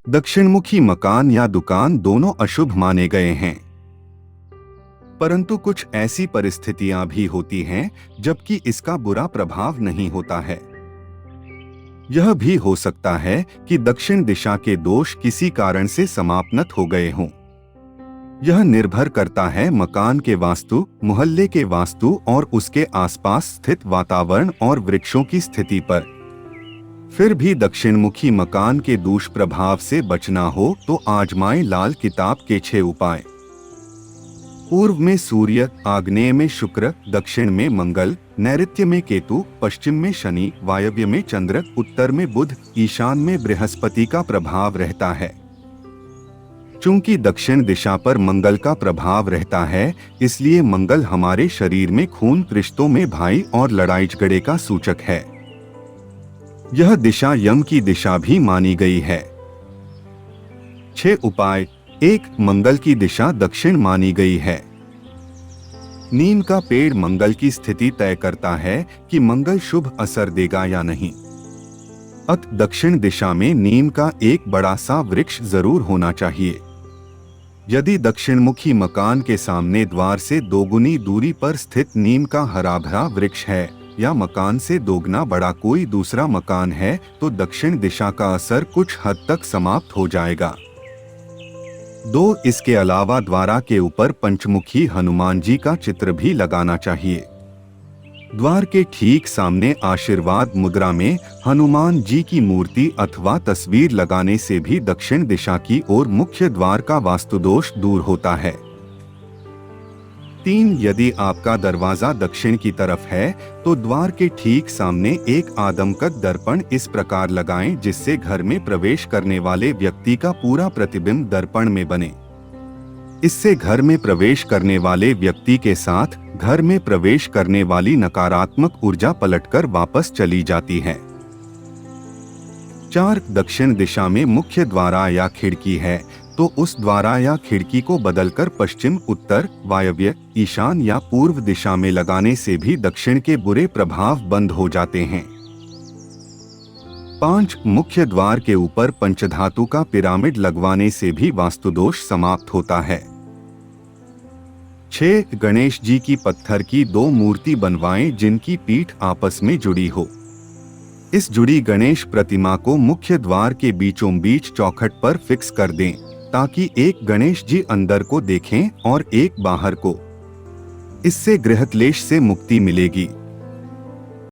दक्षिणमुखी मकान या दुकान दोनों अशुभ माने गए हैं, परंतु कुछ ऐसी परिस्थितियां भी होती हैं जबकि इसका बुरा प्रभाव नहीं होता है। यह भी हो सकता है कि दक्षिण दिशा के दोष किसी कारण से समाप्त हो गए हों। यह निर्भर करता है मकान के वास्तु, मोहल्ले के वास्तु और उसके आसपास स्थित वातावरण और वृक्षों की स्थिति पर। फिर भी दक्षिणमुखी मकान के दुष्प्रभाव से बचना हो तो आजमाएं लाल किताब के 6 उपाय। पूर्व में सूर्य, आग्नेय में शुक्र, दक्षिण में मंगल, नैऋत्य में केतु, पश्चिम में शनि, वायव्य में चंद्र, उत्तर में बुध, ईशान में बृहस्पति का प्रभाव रहता है। चूंकि दक्षिण दिशा पर मंगल का प्रभाव रहता है, इसलिए मंगल हमारे शरीर में खून, रिश्तों में भाई और लड़ाई झगड़े का सूचक है। यह दिशा यम की दिशा भी मानी गई है। 6 उपाय। 1. मंगल की दिशा दक्षिण मानी गई है। नीम का पेड़ मंगल की स्थिति तय करता है कि मंगल शुभ असर देगा या नहीं। अत दक्षिण दिशा में नीम का एक बड़ा सा वृक्ष जरूर होना चाहिए। यदि दक्षिणमुखी मकान के सामने द्वार से 2 गुनी दूरी पर स्थित नीम का हरा भरा वृक्ष है या मकान से 2 गुना बड़ा कोई दूसरा मकान है तो दक्षिण दिशा का असर कुछ हद तक समाप्त हो जाएगा। 2. इसके अलावा द्वार के ऊपर पंचमुखी हनुमान जी का चित्र भी लगाना चाहिए। द्वार के ठीक सामने आशीर्वाद मुद्रा में हनुमान जी की मूर्ति अथवा तस्वीर लगाने से भी दक्षिण दिशा की ओर मुख्य द्वार का वास्तुदोष दूर होता है। 3. यदि आपका दरवाजा दक्षिण की तरफ है तो द्वार के ठीक सामने एक आदमकद दर्पण इस प्रकार लगाएं जिससे घर में प्रवेश करने वाले व्यक्ति का पूरा प्रतिबिंब दर्पण में बने। इससे घर में प्रवेश करने वाले व्यक्ति के साथ घर में प्रवेश करने वाली नकारात्मक ऊर्जा पलटकर वापस चली जाती है। 4. दक्षिण दिशा में मुख्य द्वार या खिड़की है तो उस द्वार या खिड़की को बदलकर पश्चिम, उत्तर, वायव्य, ईशान या पूर्व दिशा में लगाने से भी दक्षिण के बुरे प्रभाव बंद हो जाते हैं। 5. मुख्य द्वार के ऊपर पंचधातु का पिरामिड लगवाने से भी वास्तुदोष समाप्त होता है। 6. गणेश जी की पत्थर की 2 मूर्ति बनवाएं जिनकी पीठ आपस में जुड़ी हो। इस जुड़ी गणेश प्रतिमा को मुख्य द्वार के बीचों बीच चौखट पर फिक्स कर दें ताकि एक गणेश जी अंदर को देखें और एक बाहर को। इससे गृहक्लेश से मुक्ति मिलेगी।